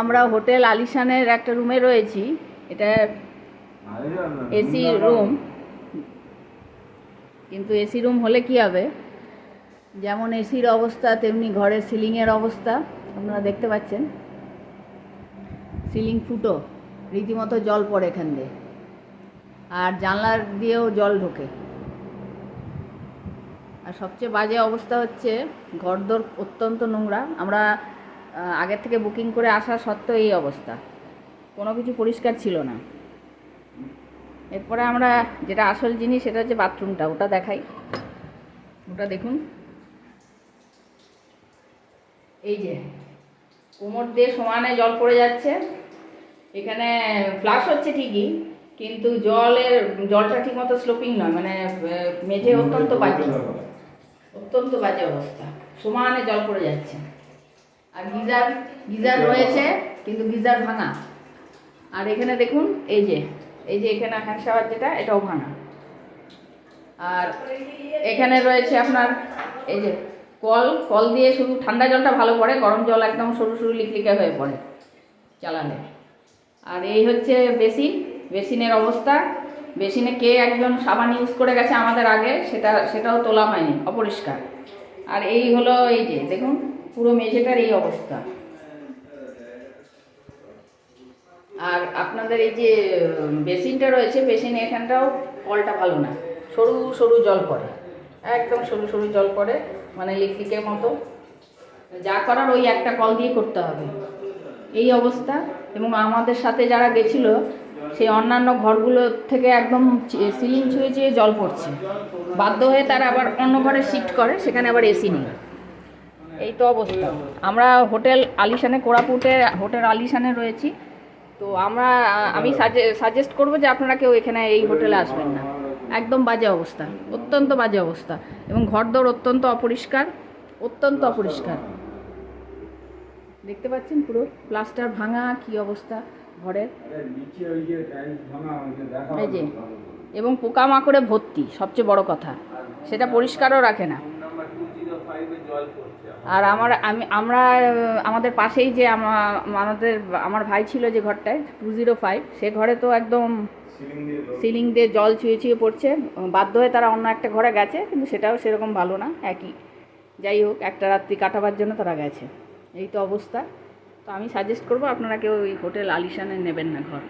আমরা হোটেল আলিশানের একটা রুমে রয়েছি। এটা এসি রুম, কিন্তু এসি রুম হলে কি হবে, যেমন এসির অবস্থা তেমনি ঘরের সিলিংয়ের অবস্থা আপনারা দেখতে পাচ্ছেন। সিলিং ফুটো, রীতিমতো জল পড়ে এখান দিয়ে, আর জানলার দিয়েও জল ঢোকে। আর সবচেয়ে বাজে অবস্থা হচ্ছে ঘরদোর অত্যন্ত নোংরা। আমরা আগের থেকে বুকিং করে আসা সত্ত্বেও এই অবস্থা, কোনো কিছু পরিষ্কার ছিল না। এরপরে আমরা যেটা আসল জিনিস সেটা হচ্ছে বাথরুমটা, ওটা দেখাই। ওটা দেখুন, এই যে কোমর দিয়ে সমানে জল পড়ে যাচ্ছে। এখানে ফ্লাশ হচ্ছে ঠিকই, কিন্তু জলটা ঠিক মতো স্লোপিং নয়, মানে মেঝে অত্যন্ত বাজে অবস্থা, সমানে জল পড়ে যাচ্ছে। আর গিজার রয়েছে, কিন্তু গিজার ভাঙা। আর এখানে দেখুন, এই যে এখানে হ্যান্ড শাওয়ার যেটা, এটাও ভাঙা। আর এখানে রয়েছে আপনার এই যে কল দিয়ে শুধু ঠান্ডা জলটা ভালো পড়ে, গরম জল একদম সরু সরু লিকলিকে হয়ে পড়ে চালালে। আর এই হচ্ছে বেসিনের অবস্থা। বেসিনে কে একজন সাবান ইউজ করে গেছে আমাদের আগে, সেটাও তোলা হয়নি, অপরিষ্কার। আর এই হলো, এই যে দেখুন পুরো মেঝেটার এই অবস্থা। আর আপনাদের এই যে বেসিনটা রয়েছে, বেসিন এখানটাও কলটা ভালো না, সরু সরু জল পড়ে, একদম সরু সরু জল পড়ে, মানে লিকলিকের মতো। যা করার ওই একটা কল দিয়ে করতে হবে, এই অবস্থা। এবং আমাদের সাথে যারা গেছিল, সেই অন্যান্য ঘরগুলো থেকে একদম সিলিং ছুঁয়ে জল পড়ছে। বাধ্য হয়ে তারা আবার অন্য ঘরে শিফট করে, সেখানে আবার এসি নেই। এই তো অবস্থা। আমরা হোটেল আলিশানে, কোরাপুটে হোটেল আলিশানে রয়েছি। তো আমি সাজেস্ট করবো যে আপনারা কেউ এখানে এই হোটেলে আসবেন না। একদম বাজে অবস্থা, অত্যন্ত বাজে অবস্থা। এবং ঘরদোর অত্যন্ত অপরিষ্কার। দেখতে পাচ্ছেন পুরো প্লাস্টার ভাঙা, কি অবস্থা ঘরের, এই যে। এবং পোকামাকড়ে ভর্তি, সবচেয়ে বড় কথা, সেটা পরিষ্কারও রাখে না। আর আমাদের পাশেই যে আমার ভাই ছিল যে ঘরটায় 205, সে ঘরে তো একদম সিলিং দিয়ে জল ছুঁয়ে পড়ছে। বাধ্য হয়ে তারা অন্য একটা ঘরে গেছে, কিন্তু সেটাও সেরকম ভালো না, একই। যাই হোক, একটা রাত্রি কাটাবার জন্য তারা গেছে। এই তো অবস্থা। তো আমি সাজেস্ট করবো আপনারা কেউ ওই হোটেল আলিশানে নেবেন না ঘর।